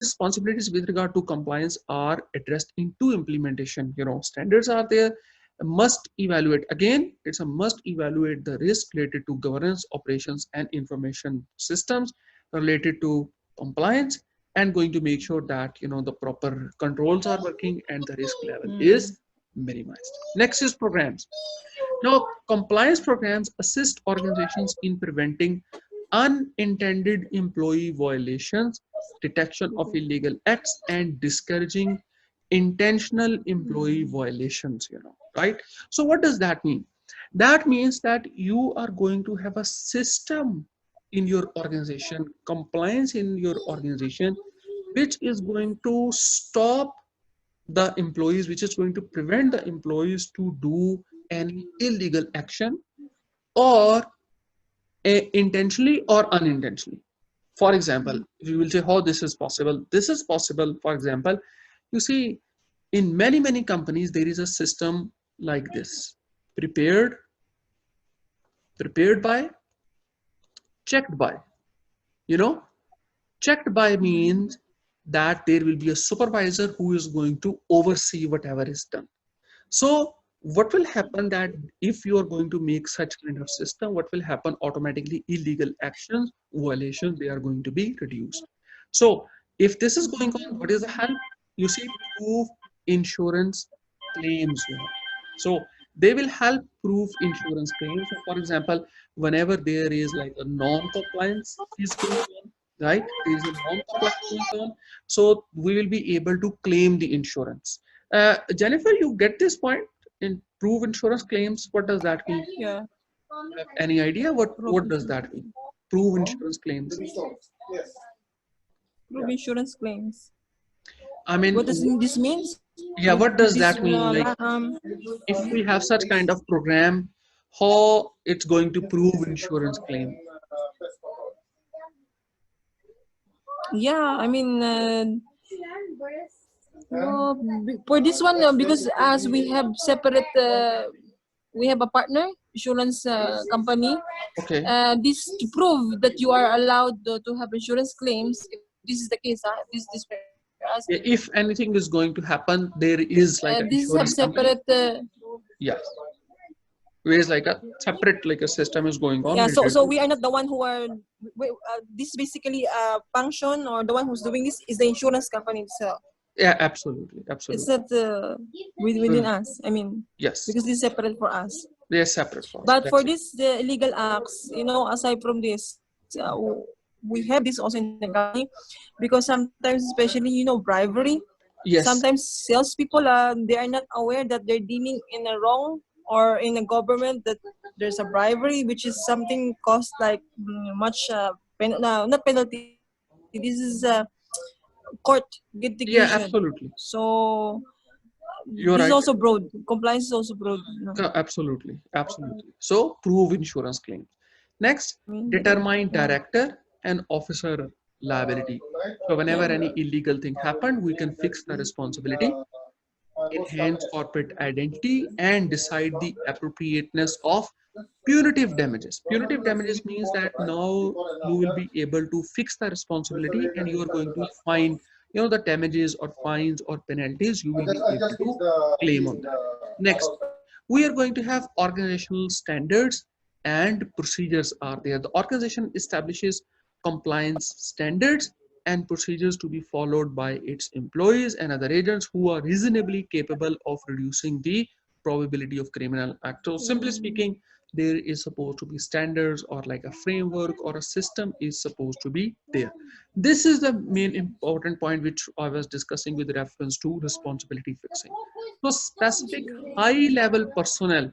responsibilities with regard to compliance are addressed into implementation. Standards are there. Must evaluate, again it's a must evaluate the risk related to governance, operations and information systems related to compliance, and going to make sure that the proper controls are working and the risk level is minimized. Next is programs. Now, compliance programs assist organizations in preventing unintended employee violations, detection of illegal acts, and discouraging intentional employee violations, right? So what does that mean? That means that you are going to have a system in your organization, compliance in your organization, which is going to stop the employees, which is going to prevent the employees to do any illegal action, or intentionally or unintentionally. For example, we will say how this is possible. This is possible, for example, you see, in many companies there is a system like this: prepared, prepared by, checked by. you know Checked by means that there will be a supervisor who is going to oversee whatever is done. So what will happen that if you are going to make such kind of system, what will happen automatically? Illegal actions, violations, they are going to be reduced. So if this is going on, what is the help? You see, prove insurance claims. So they will help prove insurance claims. So for example, whenever there is like a non-compliance is going on, right? There is a non-compliance going on. So we will be able to claim the insurance. Jennifer, you get this point? In prove insurance claims, what does that mean? Yeah. Have any idea what does that mean? Prove insurance claims. Prove insurance claims. I mean, What does this mean? yeah, what does This that mean? Like, if we have such kind of program, how it's going to prove insurance claim? yeah, I mean, for this one, because as we have separate, we have a partner insurance company. Okay. This to prove that you are allowed to have insurance claims. If this is the case, this Yeah, if anything is going to happen, there is like an this have insurance company. separate. Yes. Whereas like a separate like a system is going on. Yeah, so we are not the one who are. This basically function, or the one who's doing this is the insurance company itself. Yeah, absolutely, It's absolutely. not within us. I mean, Yes, because this is separate for us. they are separate for us. But for That's it. this, the illegal acts, aside from this, we have this also in the company, because sometimes, especially, bribery. Yes. Sometimes salespeople, they are not aware that they're dealing in a wrong, or in a government, that there's a bribery, which is something cost like much not penalty. This is court Yeah, litigation. absolutely. So You're this is right. also broad. Compliance is also broad. Absolutely, absolutely. So prove insurance claims. Next, I mean, determine yeah. director and officer liability. So whenever any illegal thing happened, we can fix the responsibility, enhance corporate identity, and decide the appropriateness of punitive damages. Punitive damages means that now you will be able to fix the responsibility, and you are going to find, the damages or fines or penalties, you will be able to claim on that. Next, we are going to have organizational standards and procedures are there. The organization establishes compliance standards and procedures to be followed by its employees and other agents who are reasonably capable of reducing the probability of criminal act. So simply speaking, there is supposed to be standards, or like a framework or a system is supposed to be there. This is the main important point which I was discussing with reference to responsibility fixing. So specific high level personnel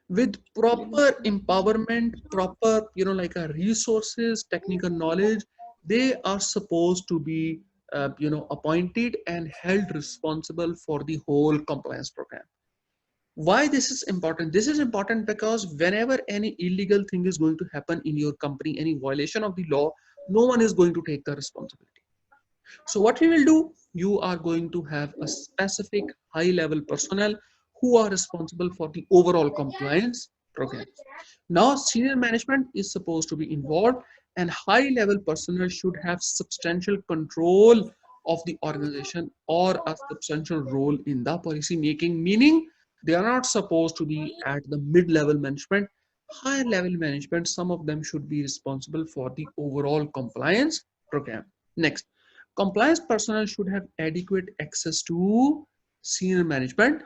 with proper empowerment, proper, like a resources, technical knowledge, they are supposed to be appointed and held responsible for the whole compliance program. Why this is important? This is important because whenever any illegal thing is going to happen in your company, any violation of the law, no one is going to take the responsibility. So what we will do, you are going to have a specific high level personnel who are responsible for the overall compliance program. Now senior management is supposed to be involved, and high level personnel should have substantial control of the organization or a substantial role in the policy making, meaning they are not supposed to be at the mid level management. Higher level management, some of them should be responsible for the overall compliance program. Next, compliance personnel should have adequate access to senior management,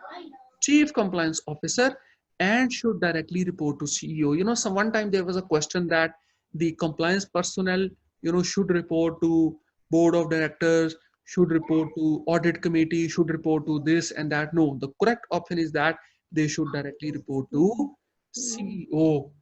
chief compliance officer, and should directly report to CEO. Some one time there was a question that the compliance personnel, should report to board of directors, should report to audit committee, should report to this and that. No, the correct option is that they should directly report to CEO.